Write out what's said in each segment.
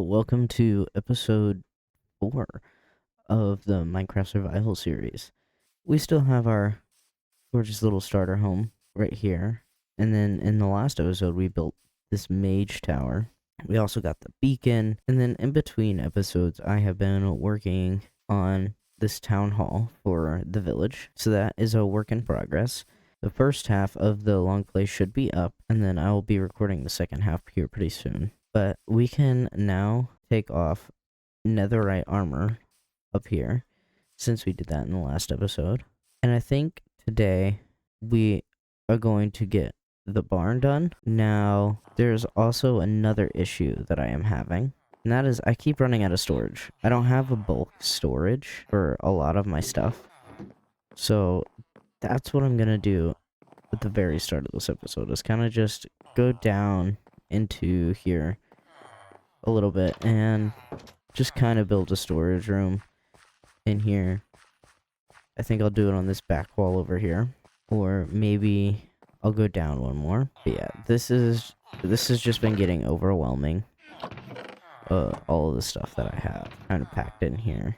welcome to episode 4 of the Minecraft Survival series. We still have our gorgeous little starter home right here. And then in the last episode, we built this mage tower. We also got the beacon. And then in between episodes, I have been working on this town hall for the village. So that is a work in progress. The first half of the long play should be up, and then I will be recording the second half here pretty soon. But we can now take off netherite armor up here, since we did that in the last episode. And I think today we are going to get the barn done. Now, there's also another issue that I am having, and that is I keep running out of storage. I don't have a bulk storage for a lot of my stuff. So that's what I'm gonna do at the very start of this episode, is kind of just go down into here a little bit and just kind of build a storage room in here. I think I'll do it on this back wall over here, or maybe I'll go down one more. But yeah, this has just been getting overwhelming. All of the stuff that I have kind of packed in here,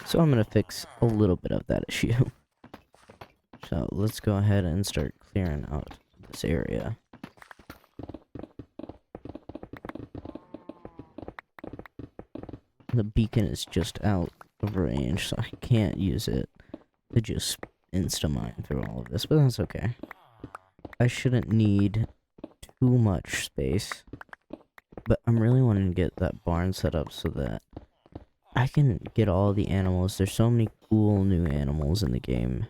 so I'm gonna fix a little bit of that issue. So let's go ahead and start clearing out this area. The beacon is just out of range, so I can't use it to just insta-mine through all of this, but that's okay. I shouldn't need too much space, but I'm really wanting to get that barn set up so that I can get all the animals. There's so many cool new animals in the game.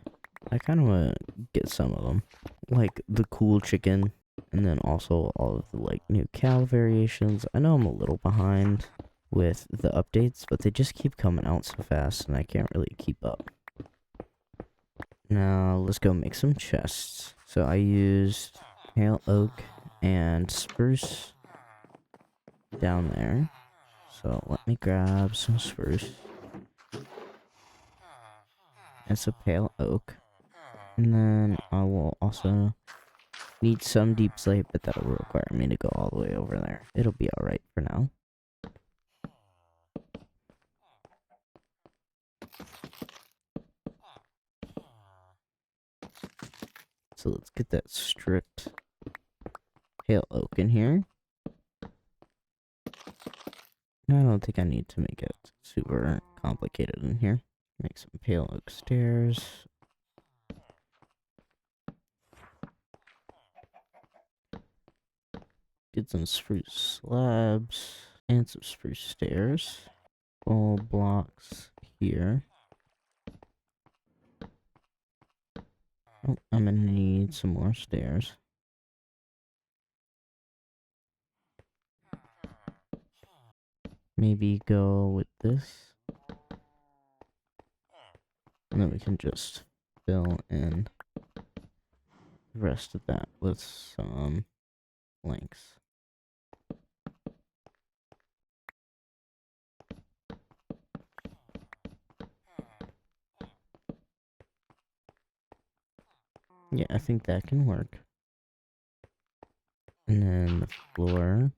I kind of want to get some of them, like the cool chicken, and then also all of the new cow variations. I know I'm a little behind with the updates, but they just keep coming out so fast and I can't really keep up. Now let's go make some chests. So I used pale oak and spruce down there. So let me grab some spruce and some pale oak. And then I will also need some deep slate, but that'll require me to go all the way over there. It'll be alright for now. So let's get that stripped pale oak in here. I don't think I need to make it super complicated in here. Make some pale oak stairs. Get some spruce slabs and some spruce stairs. Full blocks here. Oh, I'm gonna need some more stairs. Maybe go with this. And then we can just fill in the rest of that with some planks. Yeah, I think that can work. And then the floor.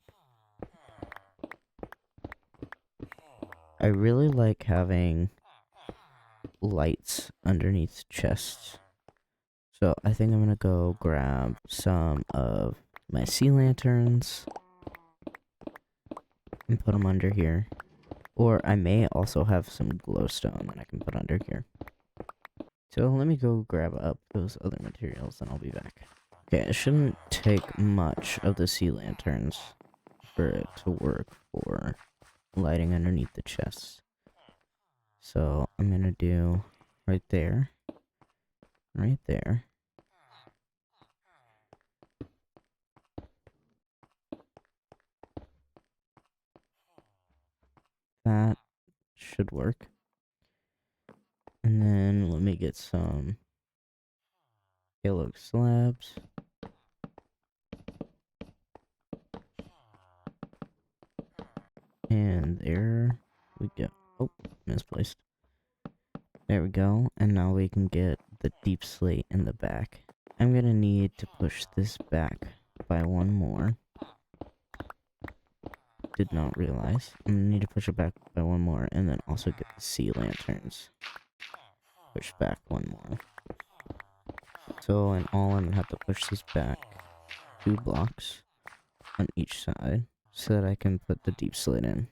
I really like having lights underneath chests. So I think I'm gonna go grab some of my sea lanterns and put them under here. Or I may also have some glowstone that I can put under here. So let me go grab up those other materials and I'll be back. Okay, it shouldn't take much of the sea lanterns for it to work for lighting underneath the chests. So I'm gonna do right there. Right there. That should work. And then let me get some pale oak slabs. And there we go. Oh, misplaced. There we go. And now we can get the deep slate in the back. I'm gonna need to push this back by one more did not realize. I'm gonna need to push it back by one more, and then also get the sea lanterns. Push back one more. So in all, I'm gonna have to push these back 2 blocks on each side so that I can put the deep slit in.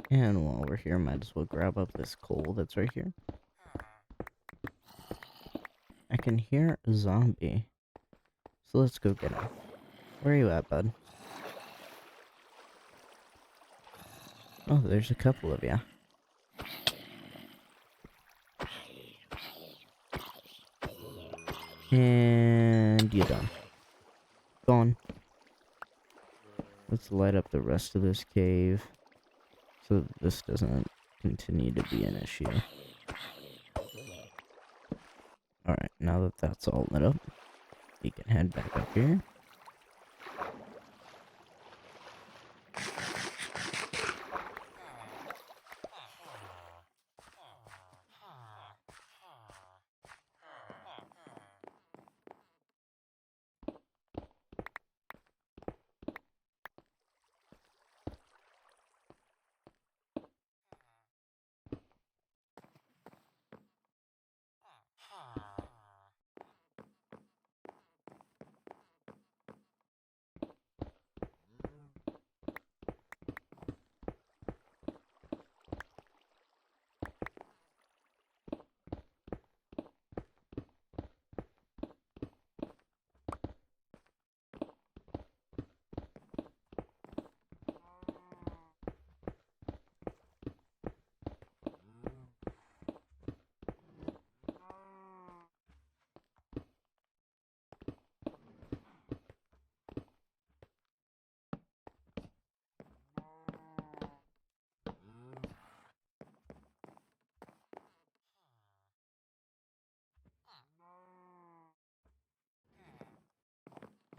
And while we're here, might as well grab up this coal that's right here. I can hear a zombie. So let's go get him. Where are you at, bud? Oh, there's a couple of you. And you're done. Gone. Let's light up the rest of this cave so that this doesn't continue to be an issue. Alright, now that that's all lit up, we can head back up here.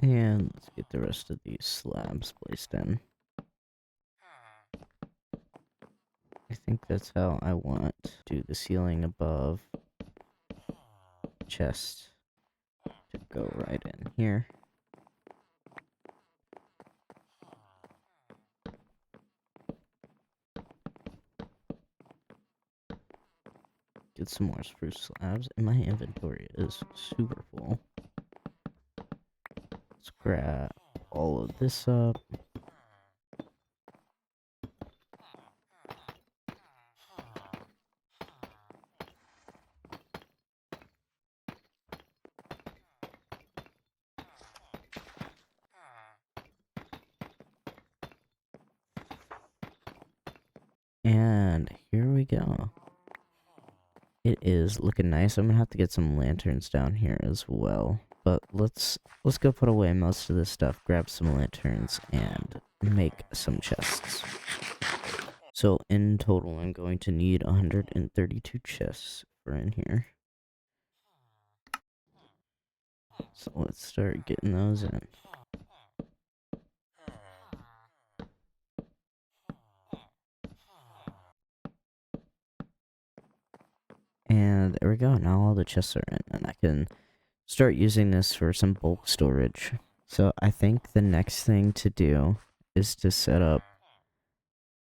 And let's get the rest of these slabs placed in. I think that's how I want to do the ceiling above chest to go right in here. Get some more spruce slabs, and my inventory is super full. Let's grab all of this up. And here we go. It is looking nice. I'm gonna have to get some lanterns down here as well. But let's go put away most of this stuff, grab some lanterns, and make some chests. So in total, I'm going to need 132 chests for in here. So let's start getting those in. And there we go. Now all the chests are in, and I can start using this for some bulk storage. So I think the next thing to do is to set up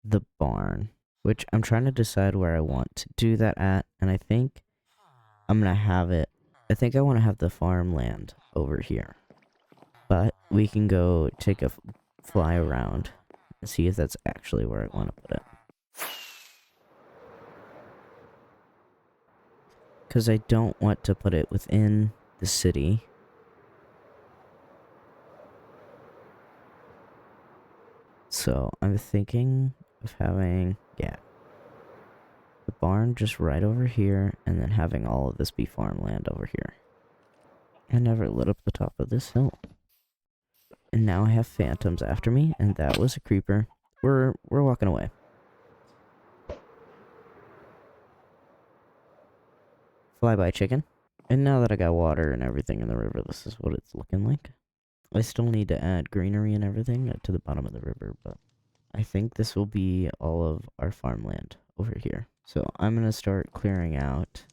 the barn, which I'm trying to decide where I want to do that at, and I think I'm gonna have it. I think I want to have the farmland over here, but we can go take a fly around and see if that's actually where I want to put it. Because I don't want to put it within the city. So I'm thinking of having, yeah, the barn just right over here, and then having all of this be farmland over here. I never lit up the top of this hill. And now I have phantoms after me, and that was a creeper. We're walking away. Flyby chicken. And now that I got water and everything in the river, this is what it's looking like. I still need to add greenery and everything to the bottom of the river, but I think this will be all of our farmland over here. So I'm going to start clearing out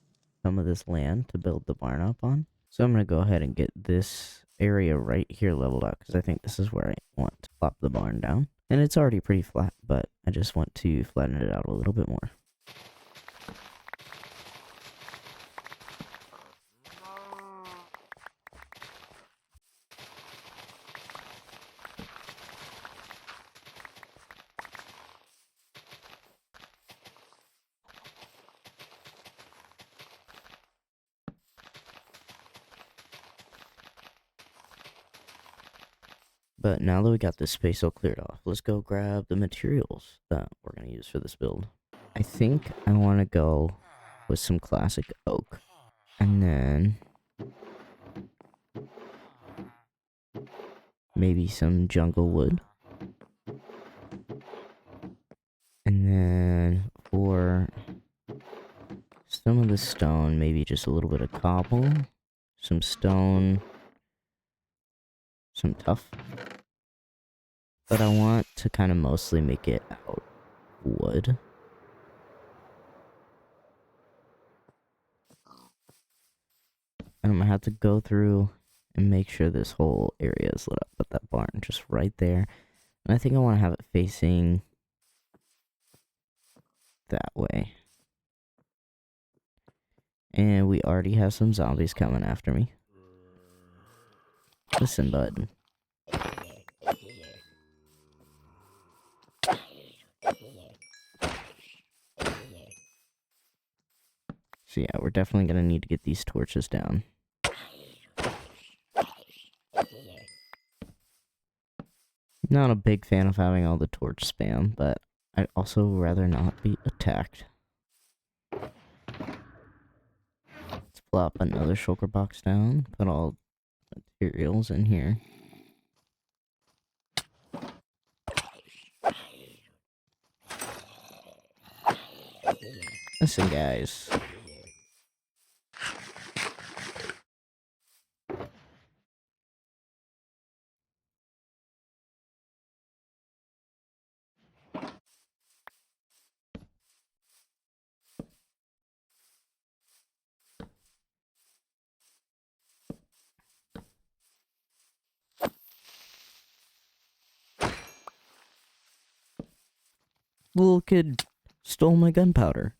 some of this land to build the barn up on. So I'm going to go ahead and get this area right here leveled out, because I think this is where I want to plop the barn down. And it's already pretty flat, but I just want to flatten it out a little bit more. But now that we got this space all cleared off, let's go grab the materials that we're going to use for this build. I think I want to go with some classic oak. And then maybe some jungle wood. And then for some of the stone, maybe just a little bit of cobble, some stone, some tuff. But I want to kind of mostly make it out wood. And I'm gonna have to go through and make sure this whole area is lit up with that barn just right there. And I think I want to have it facing that way. And we already have some zombies coming after me. Listen, bud. So yeah, we're definitely gonna need to get these torches down. Not a big fan of having all the torch spam, but I'd also rather not be attacked. Let's plop another shulker box down, put all materials in here. Listen, guys. The little kid stole my gunpowder.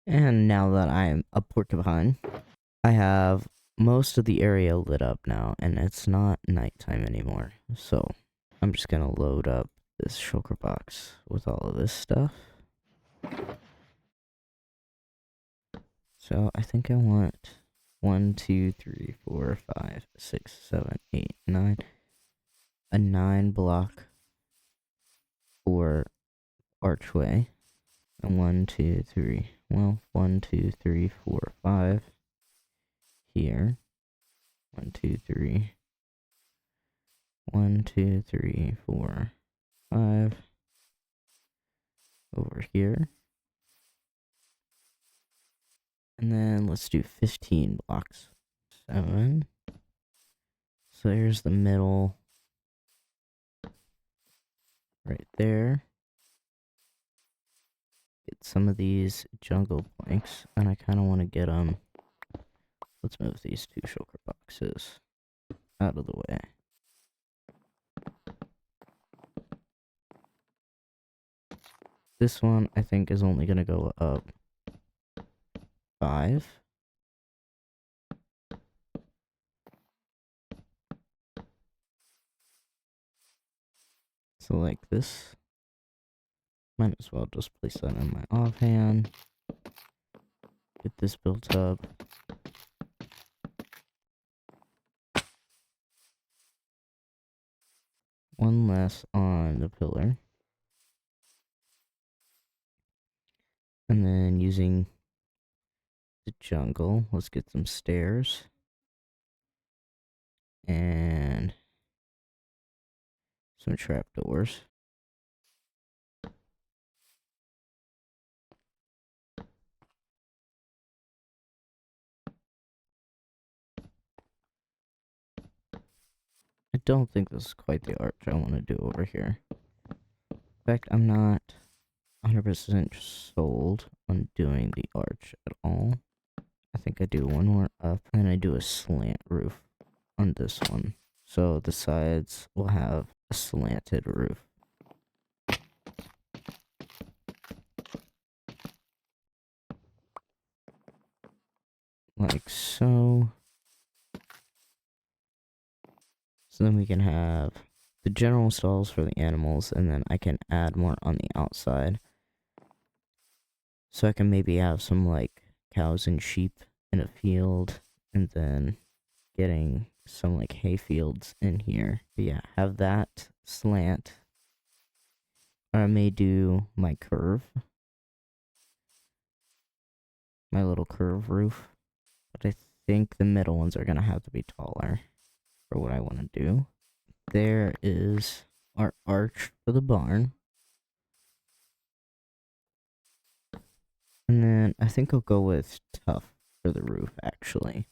And now that I'm a porcupine, I have most of the area lit up now, and it's not nighttime anymore. So I'm just gonna load up this shulker box with all of this stuff. So I think I want 1, 2, 3, 4, 5, 6, 7, 8, 9. A 9 block for archway. And 1, 2, 3. Well, 1, 2, 3, 4, 5. Here. 1, 2, 3. 1, 2, 3, 4, 5. Over here. And then let's do 15 blocks. 7. So here's the middle. Right there. Get some of these jungle planks. And I kind of want to get them. Let's move these 2 shulker boxes out of the way. This one, I think, is only going to go up 5. So like this. Might as well just place that in my offhand. Get this built up. One less on the pillar. And then using the jungle, let's get some stairs. And some trapdoors. I don't think this is quite the arch I want to do over here. In fact, I'm not 100% sold on doing the arch at all. I think I do one more up, and I do a slant roof on this one. So the sides will have a slanted roof. Like so. So then we can have the general stalls for the animals, and then I can add more on the outside. So I can maybe have some like cows and sheep in a field, and then getting some like hay fields in here. But yeah, have that slant. Or I may do my curve. My little curve roof. But I think the middle ones are gonna have to be taller for what I want to do. There is our arch for the barn. And then I think I'll go with tough for the roof, actually.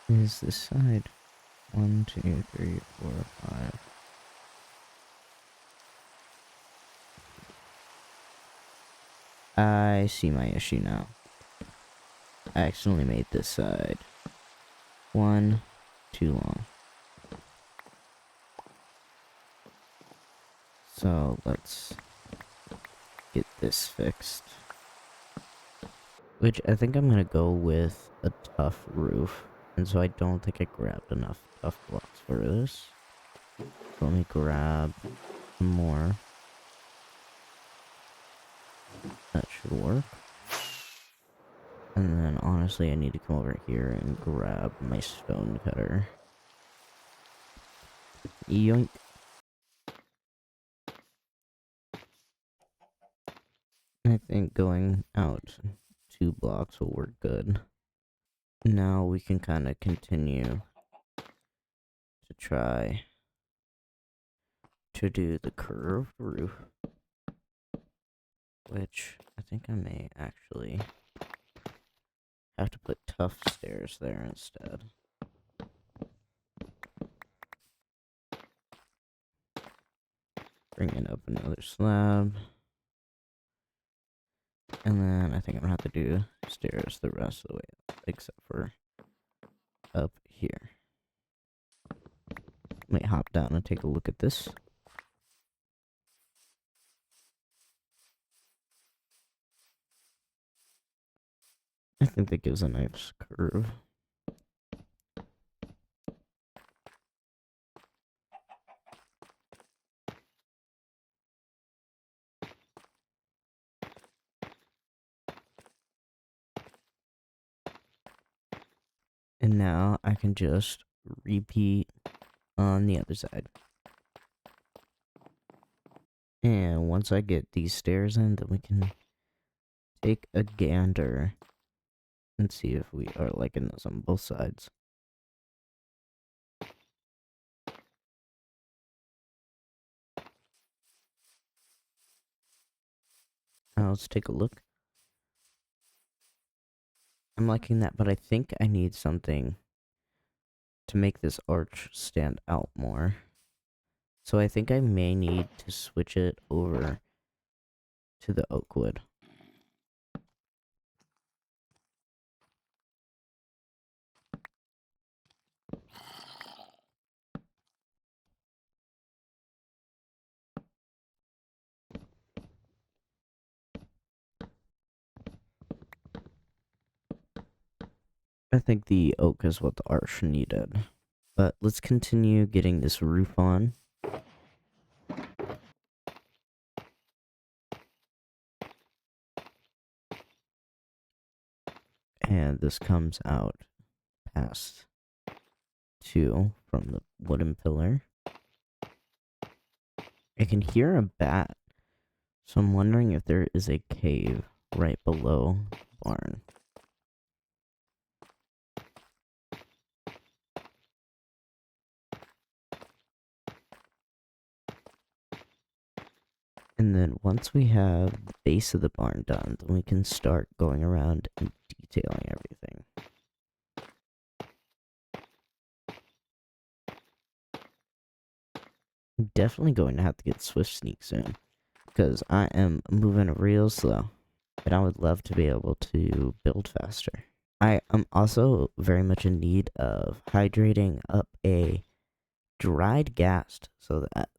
Is this side? 1, 2, 3, 4, 5. I see my issue now. I accidentally made this side 1 too long. So let's get this fixed. Which I think I'm gonna go with a tough roof. And so I don't think I grabbed enough tough blocks for this. So let me grab some more. That should work. And then honestly I need to come over here and grab my stone cutter. Yoink. I think going out 2 blocks will work good. Now we can kind of continue to try to do the curved roof, which I think I may actually have to put tough stairs there instead. Bringing up another slab. And then I think I'm gonna have to do stairs the rest of the way up, except for up here. Let me hop down and take a look at this. I think that gives a nice curve. And now I can just repeat on the other side. And once I get these stairs in, then we can take a gander and see if we are liking this on both sides. Now let's take a look. I'm liking that, but I think I need something to make this arch stand out more. So I think I may need to switch it over to the oak wood. I think the oak is what the arch needed. But let's continue getting this roof on. And this comes out past 2 from the wooden pillar. I can hear a bat, so I'm wondering if there is a cave right below the barn. And then once we have the base of the barn done, then we can start going around and detailing everything. I'm definitely going to have to get Swift Sneak soon, because I am moving real slow, and I would love to be able to build faster. I am also very much in need of hydrating up a dried ghast so that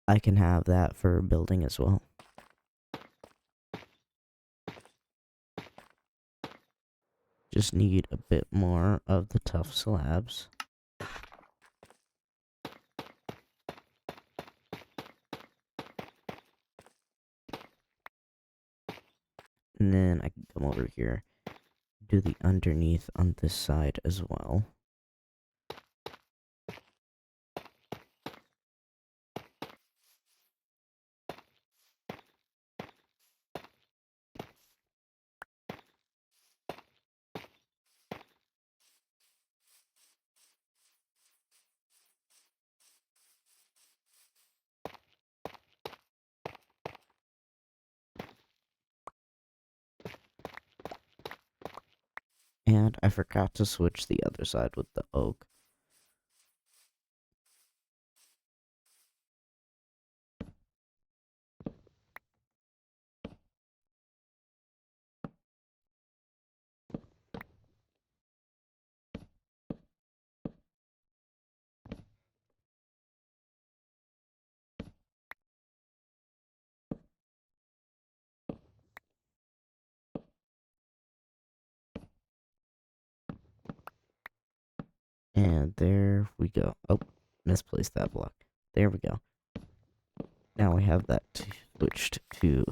I can have that for building as well. Just need a bit more of the tough slabs. And then I can come over here, do the underneath on this side as well. And I forgot to switch the other side with the oak. And there we go. Oh, misplaced that block. There we go. Now we have that switched to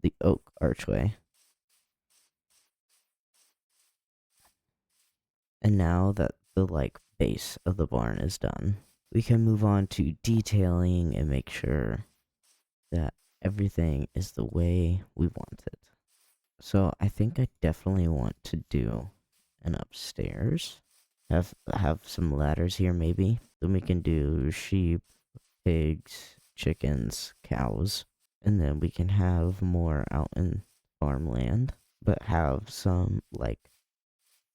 the oak archway. And now that the base of the barn is done, we can move on to detailing and make sure that everything is the way we want it. So I think I definitely want to do an upstairs. Have some ladders here maybe. Then we can do sheep, pigs, chickens, cows, and then we can have more out in farmland, but have some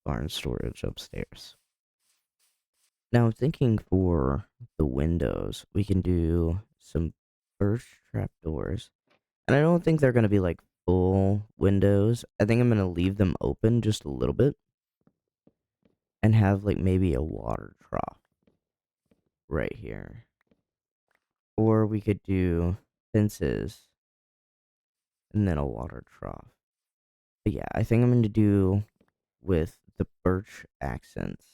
barn storage upstairs. Now I'm thinking for the windows, we can do some birch trapdoors. And I don't think they're going to be full windows. I think I'm going to leave them open just a little bit and have maybe a water trough right here. Or we could do fences and then a water trough. But yeah, I think I'm going to do with the birch accents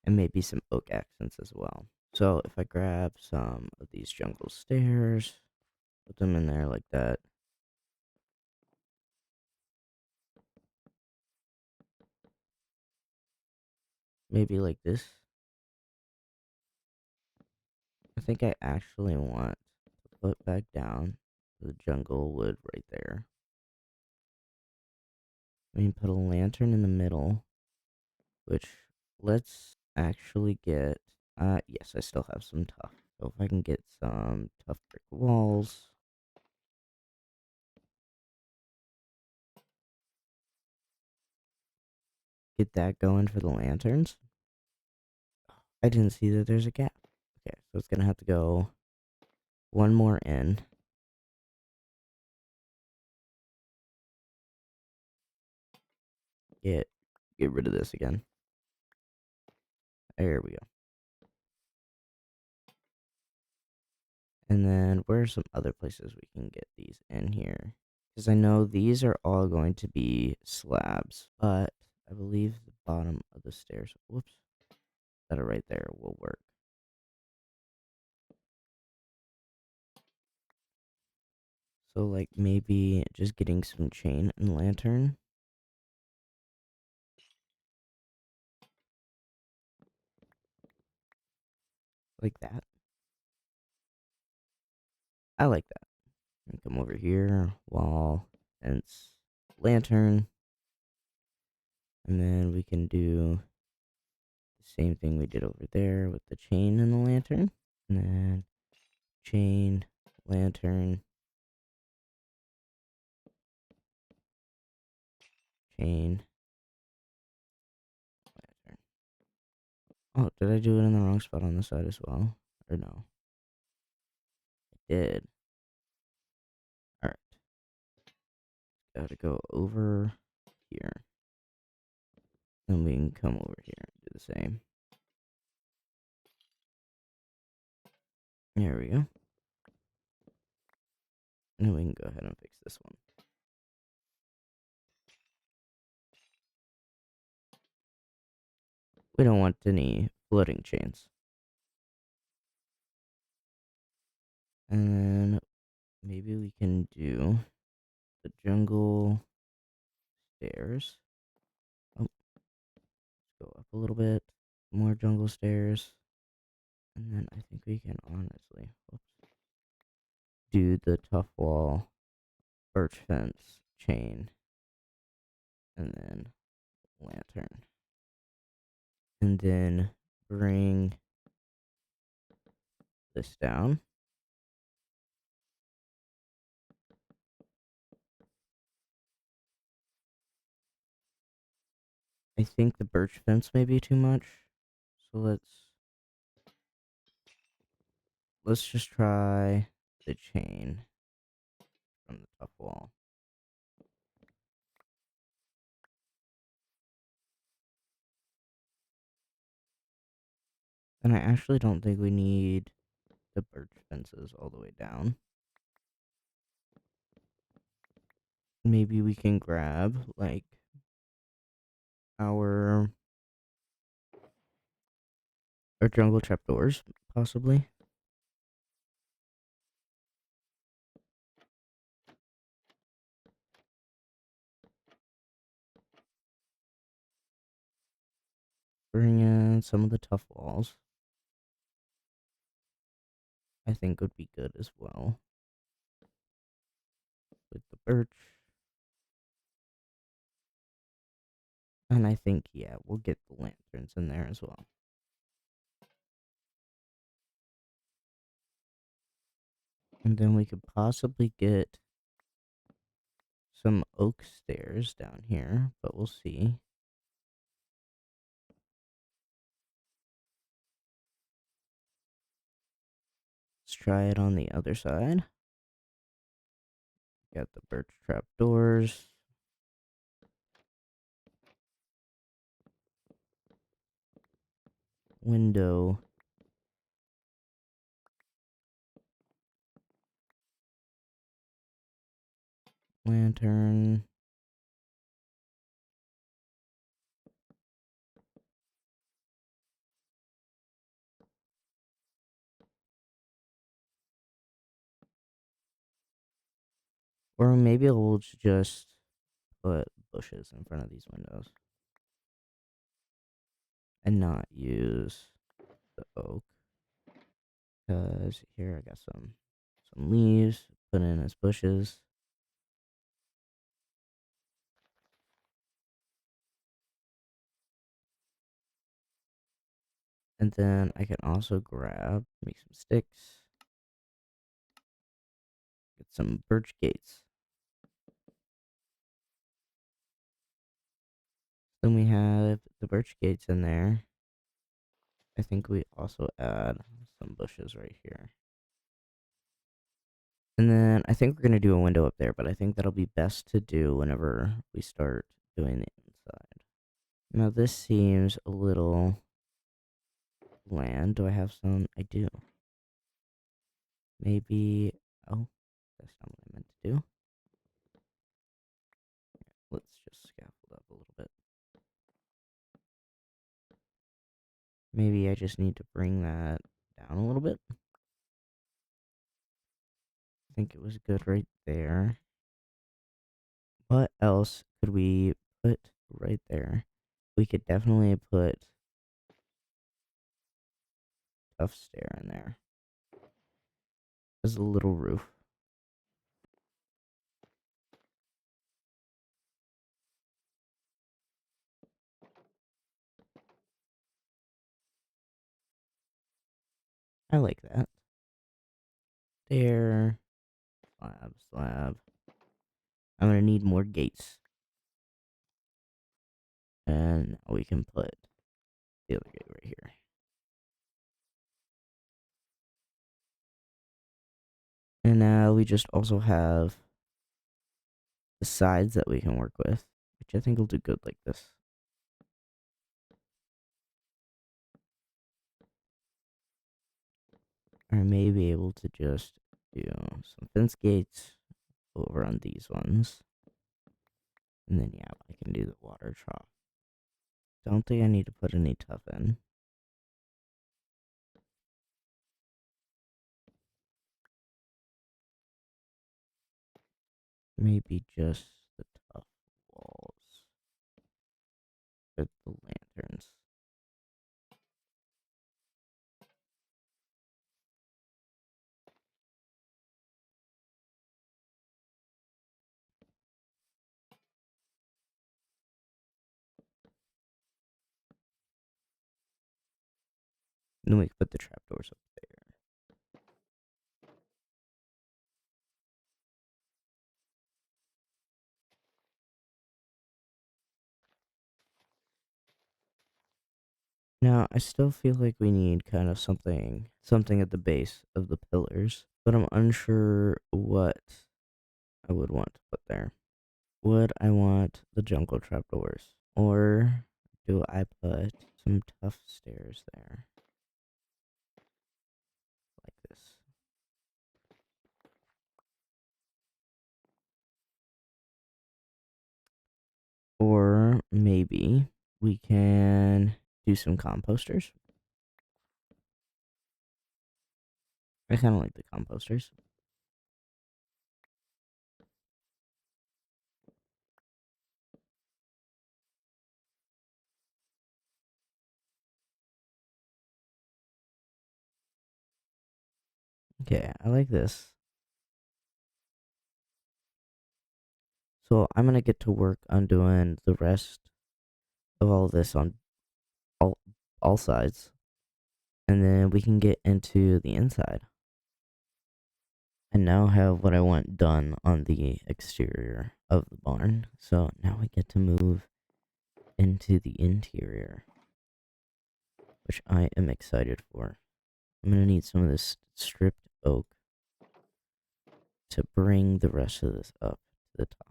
and maybe some oak accents as well. So if I grab some of these jungle stairs, put them in there like that. Maybe like this. I think I actually want to put back down the jungle wood right there. I mean, put a lantern in the middle, which let's actually get. Yes, I still have some tough. So if I can get some tough brick walls. Get that going for the lanterns. I didn't see that there's a gap. Okay, so it's gonna have to go one more in. Get rid of this again. There we go. And then where are some other places we can get these in here? Because I know these are all going to be slabs, but I believe the bottom of the stairs. Whoops. That are right there will work. So, like, maybe just getting some chain and lantern. Like that. I like that. And come over here, wall, fence, lantern. And then we can do the same thing we did over there with the chain and the lantern. And then chain, lantern, chain, lantern. Oh, did I do it in the wrong spot on the side as well? Or no? I did. Alright. Gotta go over here. Then we can come over here and do the same. There we go. And then we can go ahead and fix this one. We don't want any floating chains. And then maybe we can do the jungle stairs. Oh, let's go up a little bit. More jungle stairs. And then I think we can honestly do the tough wall, birch fence, chain, and then lantern. And then bring this down. I think the birch fence may be too much. So let's just try the chain from the tough wall. And I actually don't think we need the birch fences all the way down. Maybe we can grab like our jungle trapdoors, possibly. Bring in some of the tough walls. I think would be good as well. With the birch. And I think, yeah, we'll get the lanterns in there as well. And then we could possibly get some oak stairs down here, but we'll see. Let's try it on the other side. Got the birch trap doors. Window. Lantern. Or maybe we'll just put bushes in front of these windows. And not use the oak. Because here I got some leaves. Put in as bushes. And then I can also make some sticks. Get some birch gates. Then we have the birch gates in there. I think we also add some bushes right here. And then I think we're going to do a window up there, but I think that'll be best to do whenever we start doing the inside. Now this seems a little bland. Do I have some? I do. Maybe, oh, that's not what I meant to do. Let's just scaffold up a little bit. Maybe I just need to bring that down a little bit. I think it was good right there. What else could we put right there? We could definitely put tough stair in there as a little roof. I like that. Stair, slab, slab. I'm gonna need more gates. And we can put the other gate right here. And now we just also have the sides that we can work with, which I think will do good like this. I may be able to just do some fence gates over on these ones. And then, yeah, I can do the water trough. Don't think I need to put any tough in. Maybe just the tough walls with the lanterns. And then we can put the trapdoors up there. Now, I still feel like we need kind of something at the base of the pillars, but I'm unsure what I would want to put there. Would I want the jungle trapdoors? Or do I put some tough stairs there? Like this. Or maybe we can do some composters. I kind of like the composters. Okay, I like this. So I'm gonna get to work on doing the rest of all this on all all sides, and then we can get into the inside. I now have what I want done on the exterior of the barn, so now we get to move into the interior, which I am excited for. I'm gonna need some of this stripped oak to bring the rest of this up to the top.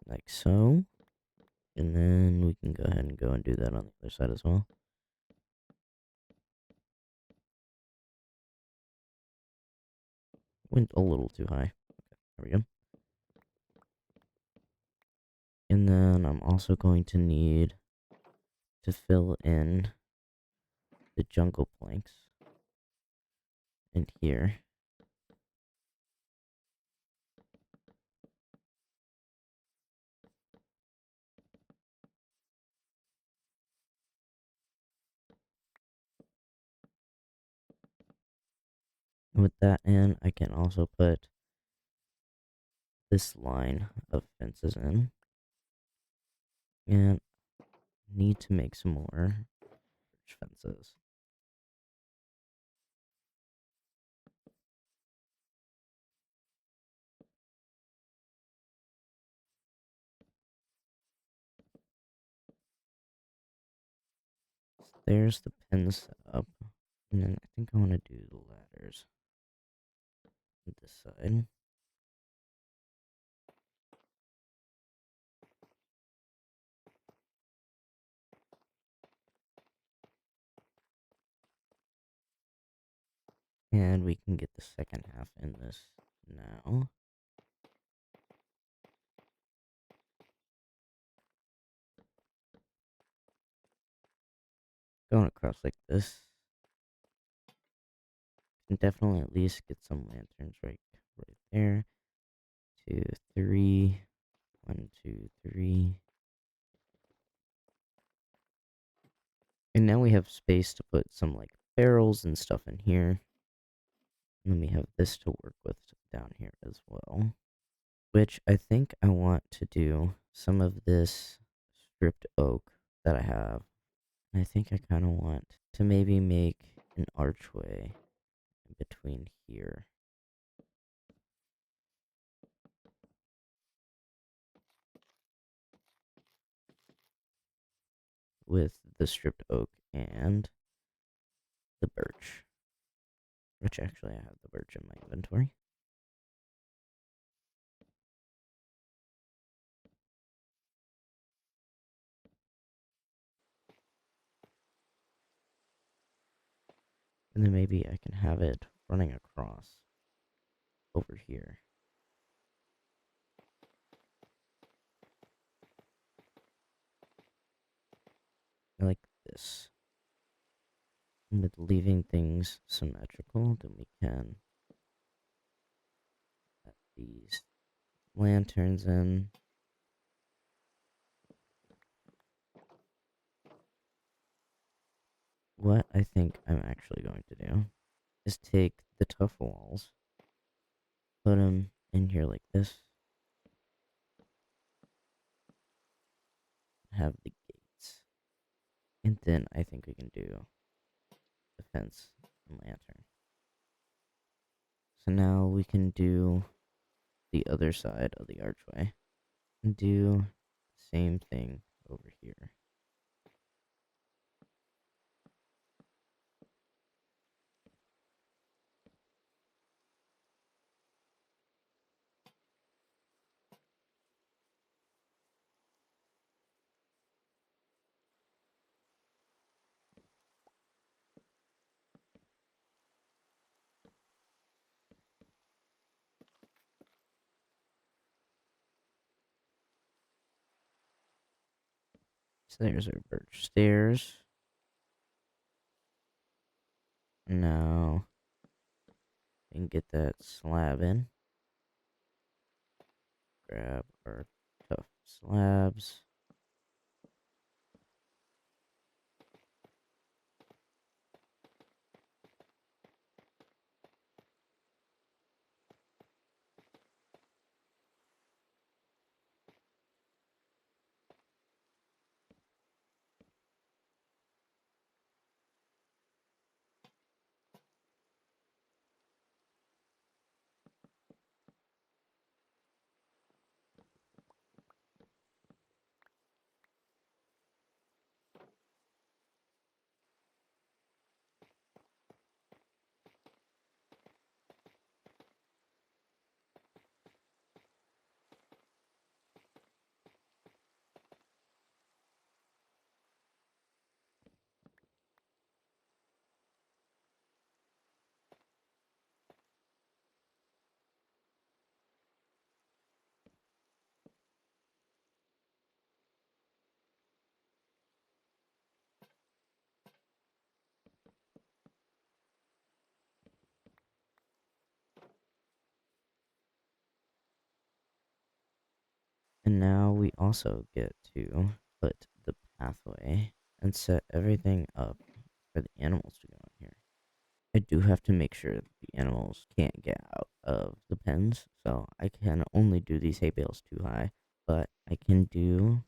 Like so. And then we can go ahead and go and do that on the other side as well. Went a little too high. Okay, there we go. And then I'm also going to need to fill in the jungle planks in here. And with that in, I can also put this line of fences in. And need to make some more fences. So there's the pin setup. And then I think I want to do the ladders on this side. And we can get the second half in this now. across like this. Can definitely at least get some lanterns right there. 2, 3. 1, 2, 3. And now we have space to put some like barrels and stuff in here. And then we have this to work with down here as well. Which I think I want to do some of this stripped oak that I have. And I think I kind of want to maybe make an archway in between here. With the stripped oak and the birch. Which actually I have the birch in my inventory. And then maybe I can have it running across over here. Like this. And with leaving things symmetrical, then we can let these lanterns in. What I think I'm actually going to do is take the tough walls, put them in here like this, have the gates, and then I think we can do the fence and lantern. So now we can do the other side of the archway and do the same thing over here. So there's our birch stairs. Now we can get that slab in. Grab our tough slabs. And now we also get to put the pathway and set everything up for the animals to go in here. I do have to make sure that the animals can't get out of the pens, so I can only do these hay bales too high, but I can do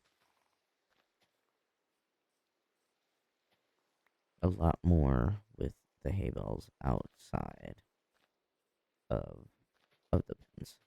a lot more with the hay bales outside of the pens.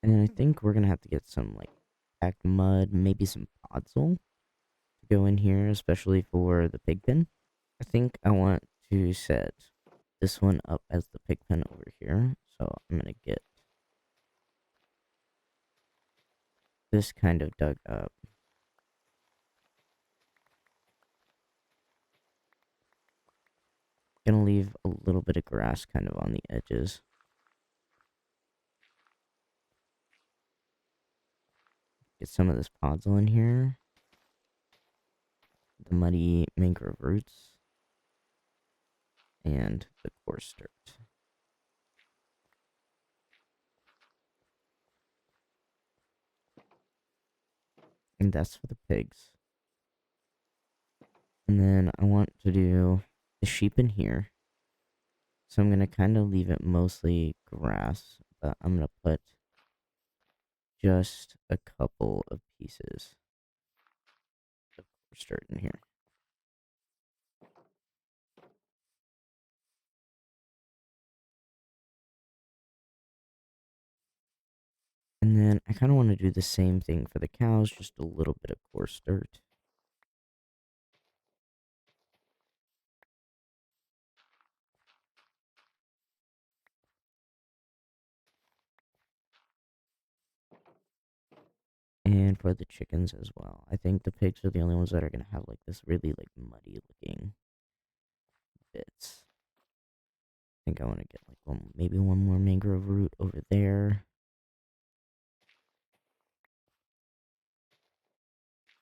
And I think we're gonna have to get some like packed mud, maybe some podzol to go in here, especially for the pig pen. I think I want to set this one up as the pig pen over here. So I'm gonna get this kind of dug up. Gonna leave a little bit of grass kind of on the edges. Get some of this podzol in here. The muddy mangrove roots. And the coarse dirt. And that's for the pigs. And then I want to do the sheep in here. So I'm going to kind of leave it mostly grass, but I'm going to put just a couple of pieces of coarse dirt in here. And then I kind of want to do the same thing for the cows, just a little bit of coarse dirt. And for the chickens as well. I think the pigs are the only ones that are going to have like this really like muddy looking bits. I think I want to get like maybe one more mangrove root over there.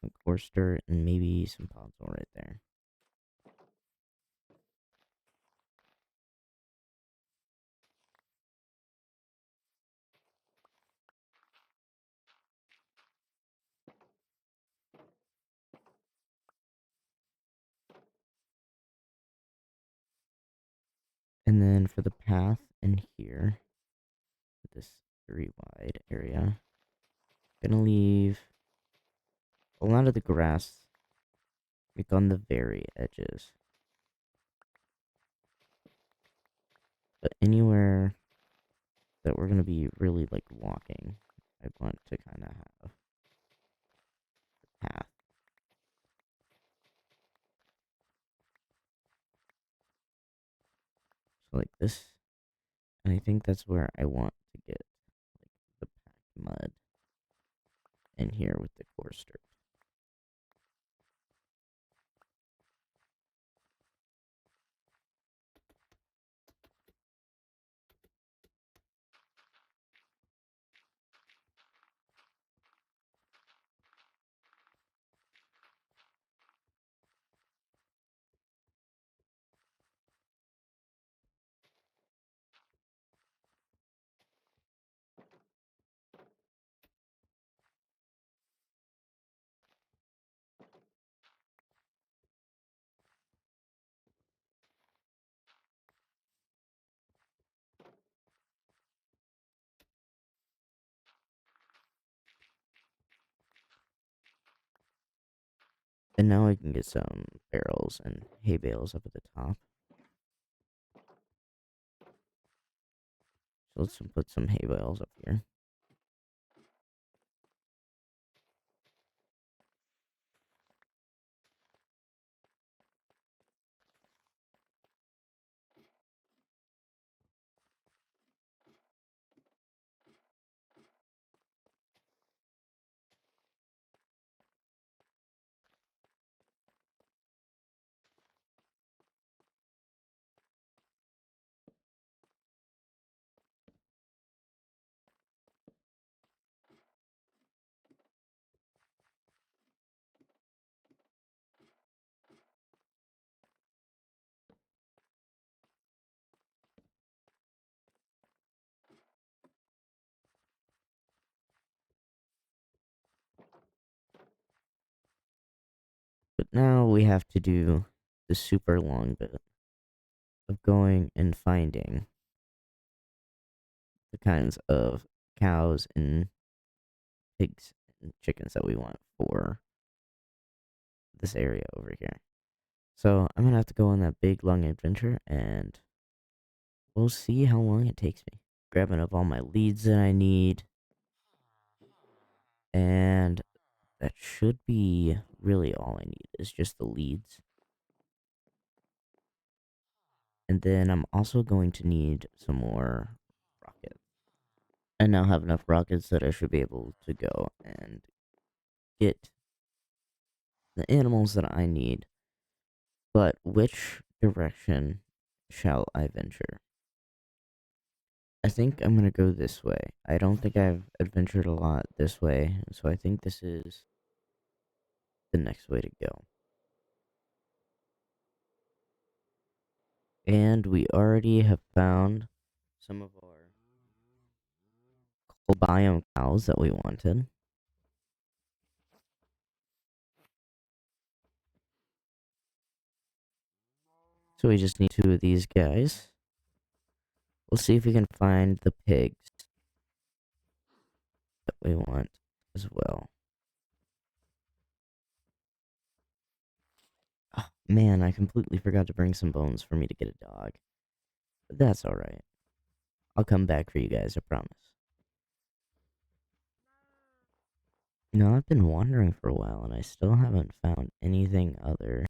Some coarse dirt and maybe some podzol right there. And then for the path in here, this 3 wide area, gonna leave a lot of the grass like on the very edges. But anywhere that we're gonna be really like walking, I want to kind of have a path. So like this, and I think that's where I want to get like the packed mud in here with the coarse dirt. And now I can get some barrels and hay bales up at the top. So let's put some hay bales up here. But now we have to do the super long bit of going and finding the kinds of cows and pigs and chickens that we want for this area over here. So I'm gonna have to go on that big long adventure and we'll see how long it takes me. Grabbing up all my leads that I need. And that should be really all I need is just the leads. And then I'm also going to need some more rockets. I now have enough rockets that I should be able to go and get the animals that I need. But which direction shall I venture? I think I'm gonna go this way. I don't think I've adventured a lot this way, so I think this is the next way to go. And we already have found some of our coal biome cows that we wanted. So we just need 2 of these guys. We'll see if we can find the pigs that we want as well. Oh, man, I completely forgot to bring some bones for me to get a dog. But that's alright. I'll come back for you guys, I promise. You know, I've been wandering for a while and I still haven't found anything other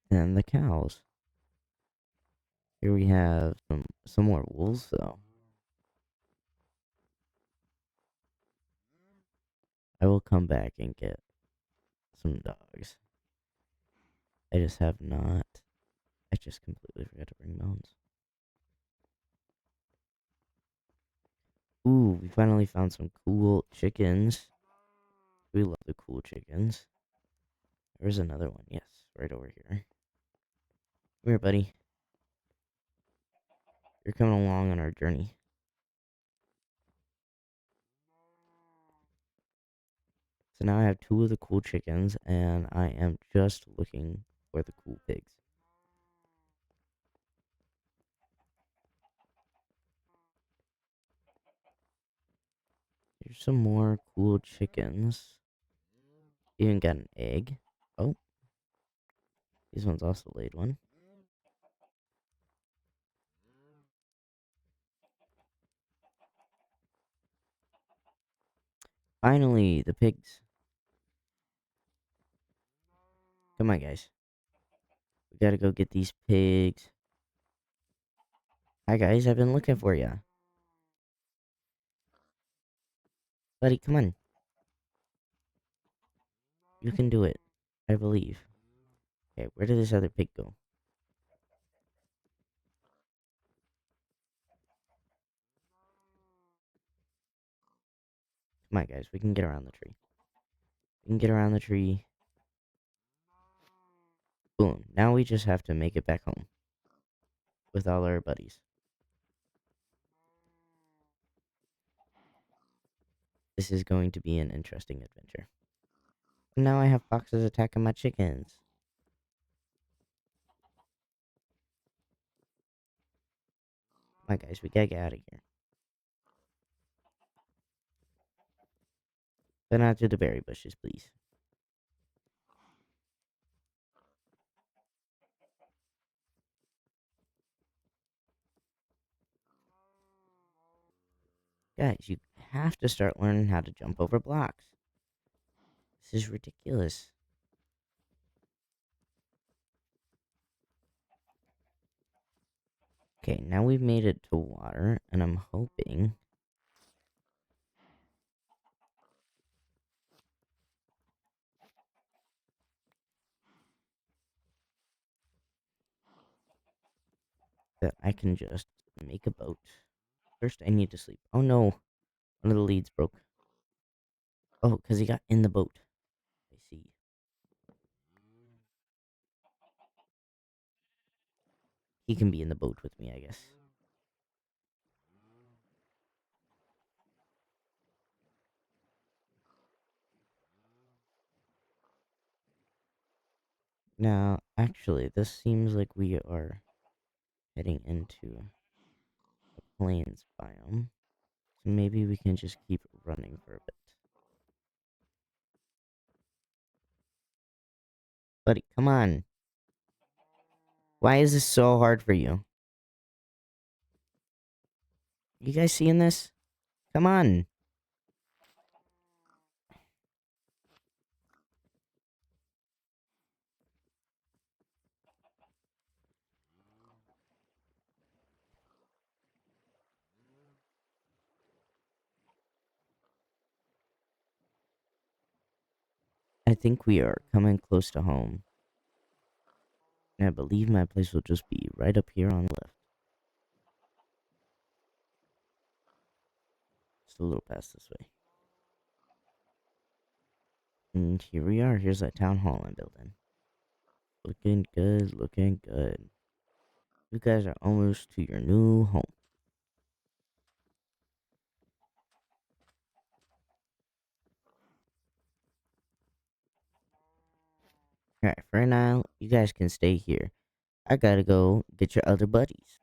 than the cows. Here we have some more wolves though. I will come back and get some dogs. I just have not. I just completely forgot to bring bones. Ooh, we finally found some cool chickens. We love the cool chickens. There's another one. Yes, right over here. Come here, buddy. You're coming along on our journey. So now I have 2 of the cool chickens, and I am just looking for the cool pigs. Here's some more cool chickens. Even got an egg. Oh, this one's also laid one. Finally, the pigs. Come on, guys. We gotta go get these pigs. Hi, guys. I've been looking for you. Buddy, come on. You can do it. I believe. Okay, where did this other pig go? Come on, guys. We can get around the tree. We can get around the tree. Boom. Now we just have to make it back home. With all our buddies. This is going to be an interesting adventure. Now I have foxes attacking my chickens. Come on, guys. We gotta get out of here. But not to the berry bushes, please. Guys, you have to start learning how to jump over blocks. This is ridiculous. Okay, now we've made it to water, and I'm hoping that I can just make a boat. First, I need to sleep. Oh no, one of the leads broke. Oh, because he got in the boat. I see. He can be in the boat with me, I guess. Now, actually, this seems like we are heading into a plains biome. So maybe we can just keep running for a bit. Buddy, come on. Why is this so hard for you? You guys seeing this? Come on. I think we are coming close to home. And I believe my place will just be right up here on the left. Just a little past this way. And here we are. Here's that town hall I'm building. Looking good, looking good. You guys are almost to your new home. Alright, for now, you guys can stay here. I gotta go get your other buddies.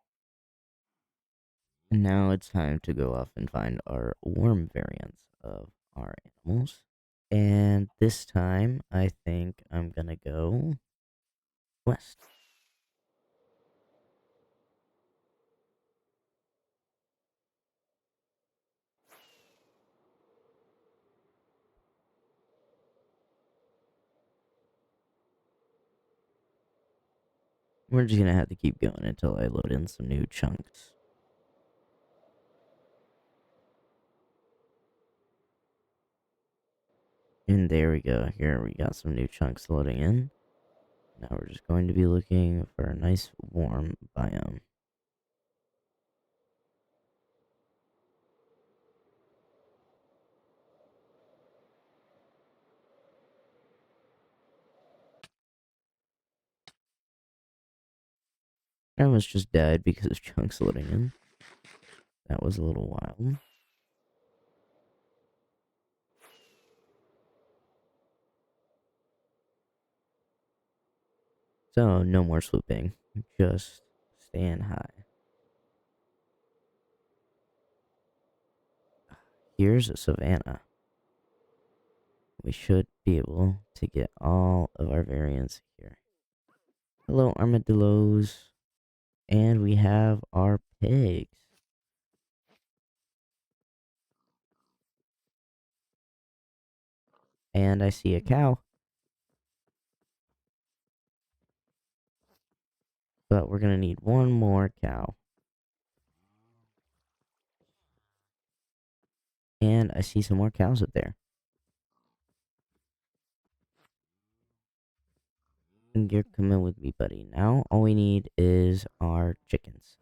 And now it's time to go off and find our warm variants of our animals. And this time, I think I'm gonna go west. We're just gonna have to keep going until I load in some new chunks. And there we go. Here we got some new chunks loading in. Now we're just going to be looking for a nice warm biome. I almost just died because of chunks loading in. That was a little wild. So, no more swooping. Just staying high. Here's a savanna. We should be able to get all of our variants here. Hello, armadillos. And we have our pigs. And I see a cow. But we're gonna need one more cow. And I see some more cows up there. And you're coming with me, buddy. Now all we need is our chickens.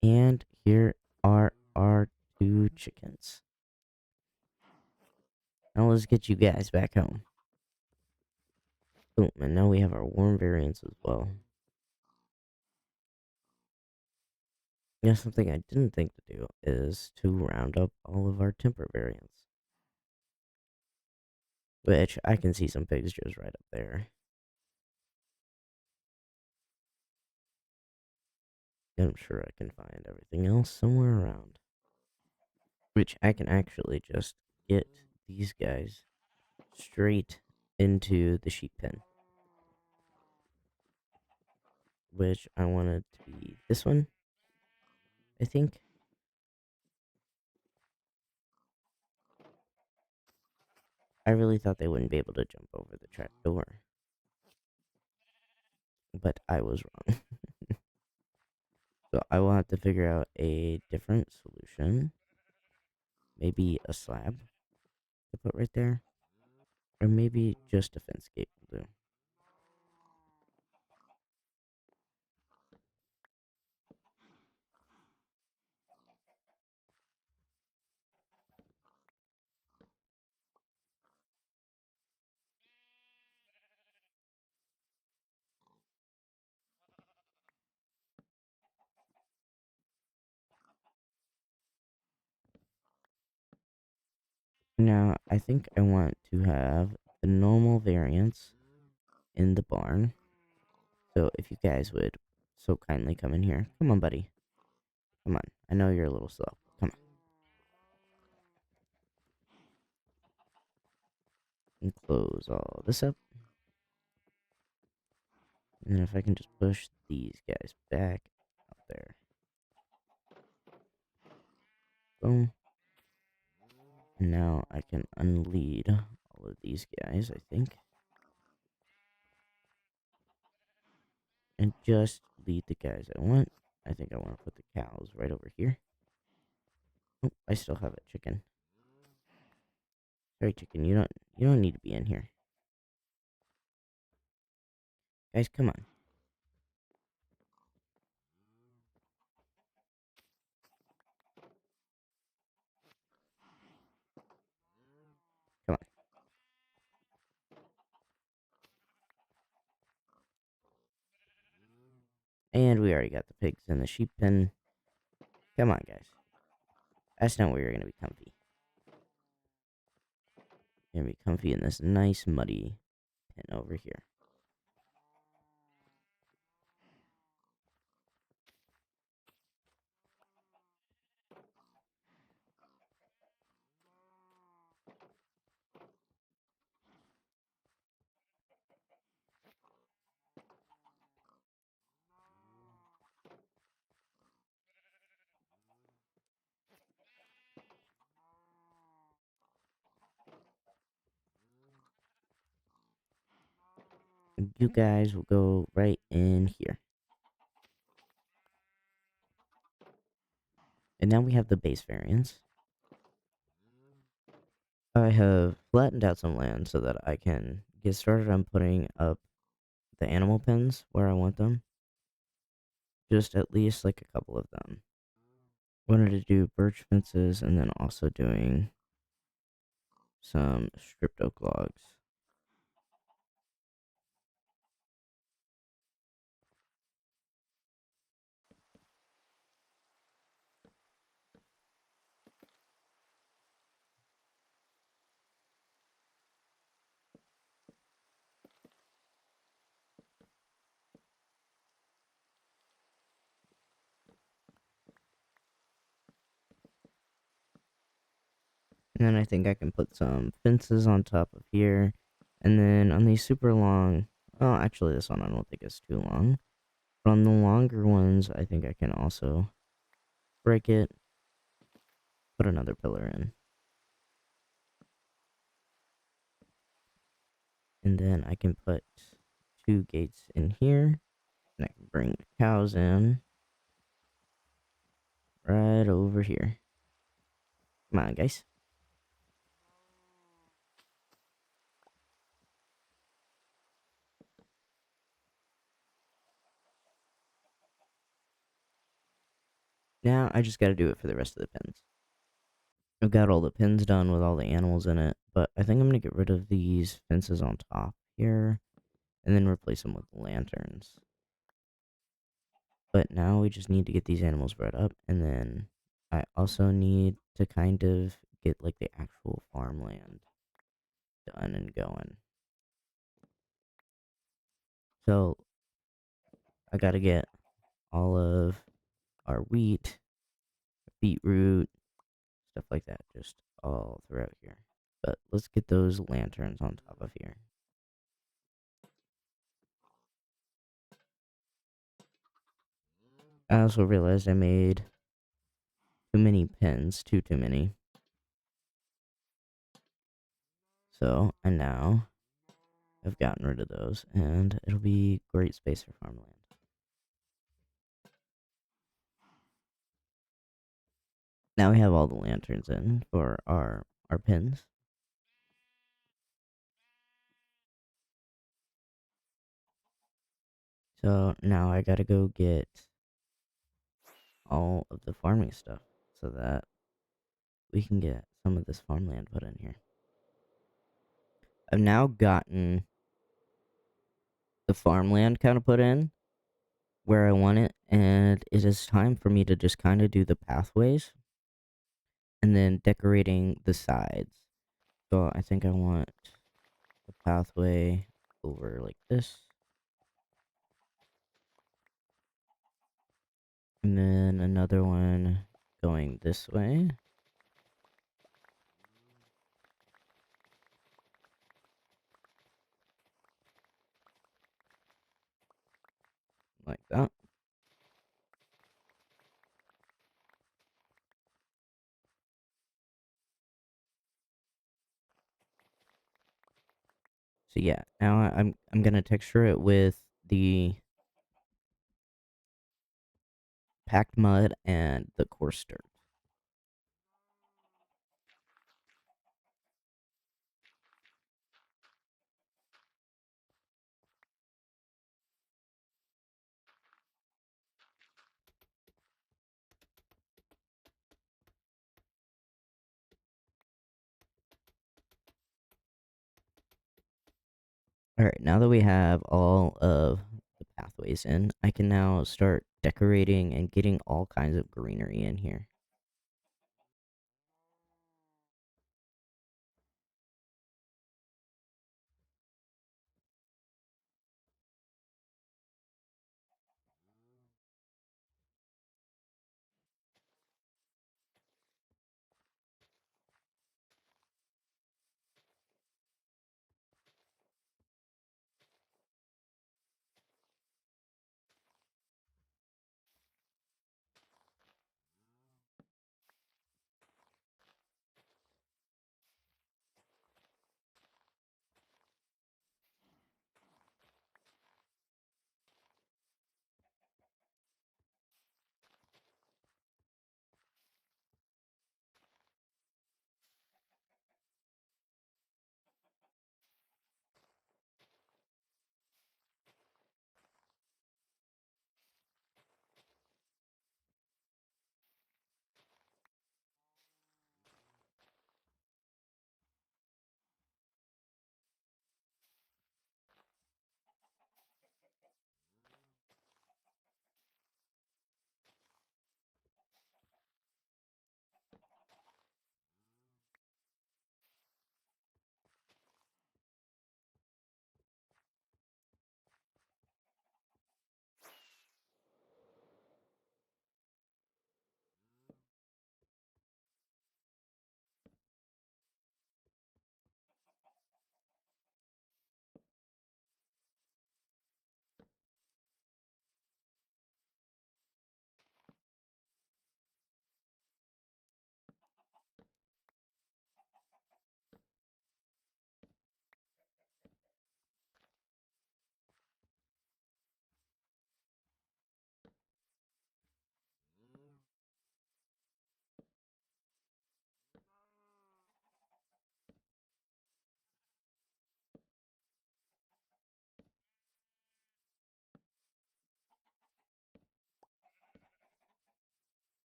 And here are our two chickens. Now let's get you guys back home. Boom, and now we have our warm variants as well. Yeah, something I didn't think to do is to round up all of our temper variants. Which I can see some pigs just right up there. And I'm sure I can find everything else somewhere around. Which I can actually just get these guys straight into the sheep pen. Which I wanted to be this one, I think. I really thought they wouldn't be able to jump over the trap door. But I was wrong. So I will have to figure out a different solution. Maybe a slab to put right there. Or maybe just a fence gate will do. Now, I think I want to have the normal variants in the barn. So if you guys would so kindly come in here. Come on, buddy. Come on. I know you're a little slow. Come on. And close all this up. And then if I can just push these guys back up there. Boom. And now I can unlead all of these guys, I think. And just lead the guys I want. I think I want to put the cows right over here. Oh, I still have a chicken. Sorry, chicken. You don't need to be in here, guys. Come on, come on. And we already got the pigs in the sheep pen. Come on, guys. That's not where you're gonna be comfy. You're gonna be comfy in this nice muddy pen over here. You guys will go right in here. And now we have the base variants. I have flattened out some land so that I can get started on putting up the animal pens where I want them. Just at least like a couple of them. Wanted to do birch fences and then also doing some stripped oak logs. And then I think I can put some fences on top of here. And then on these super long, well, actually this one I don't think is too long. But on the longer ones, I think I can also break it, put another pillar in. And then I can put 2 gates in here. And I can bring the cows in right over here. Come on, guys. Now I just gotta do it for the rest of the pens. I've got all the pins done with all the animals in it, but I think I'm gonna get rid of these fences on top here and then replace them with lanterns. But now we just need to get these animals bred up, and then I also need to kind of get like the actual farmland done and going. So I gotta get all of our wheat, beetroot, stuff like that, just all throughout here. But let's get those lanterns on top of here. I also realized I made too many pins, too many. So I now have gotten rid of those, and it'll be great space for farmland. Now we have all the lanterns in for our pins. So now I gotta go get all of the farming stuff so that we can get some of this farmland put in here. I've now gotten the farmland kind of put in where I want it, and it is time for me to just kind of do the pathways and then decorating the sides. So I think I want the pathway over like this, and then another one going this way. Like that. So yeah, now I'm gonna texture it with the packed mud and the coarse dirt. Alright, now that we have all of the pathways in, I can now start decorating and getting all kinds of greenery in here.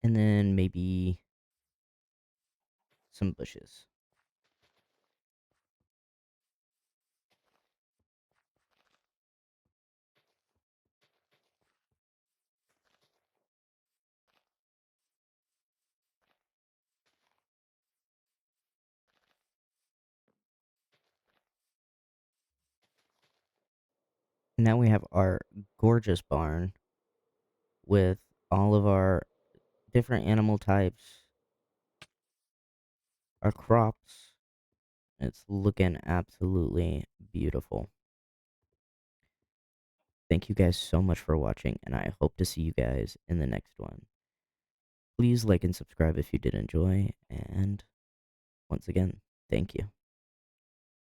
And then maybe some bushes. Now we have our gorgeous barn with all of our different animal types, our crops. It's looking absolutely beautiful. Thank you guys so much for watching, and I hope to see you guys in the next one. Please like and subscribe if you did enjoy, and once again, thank you.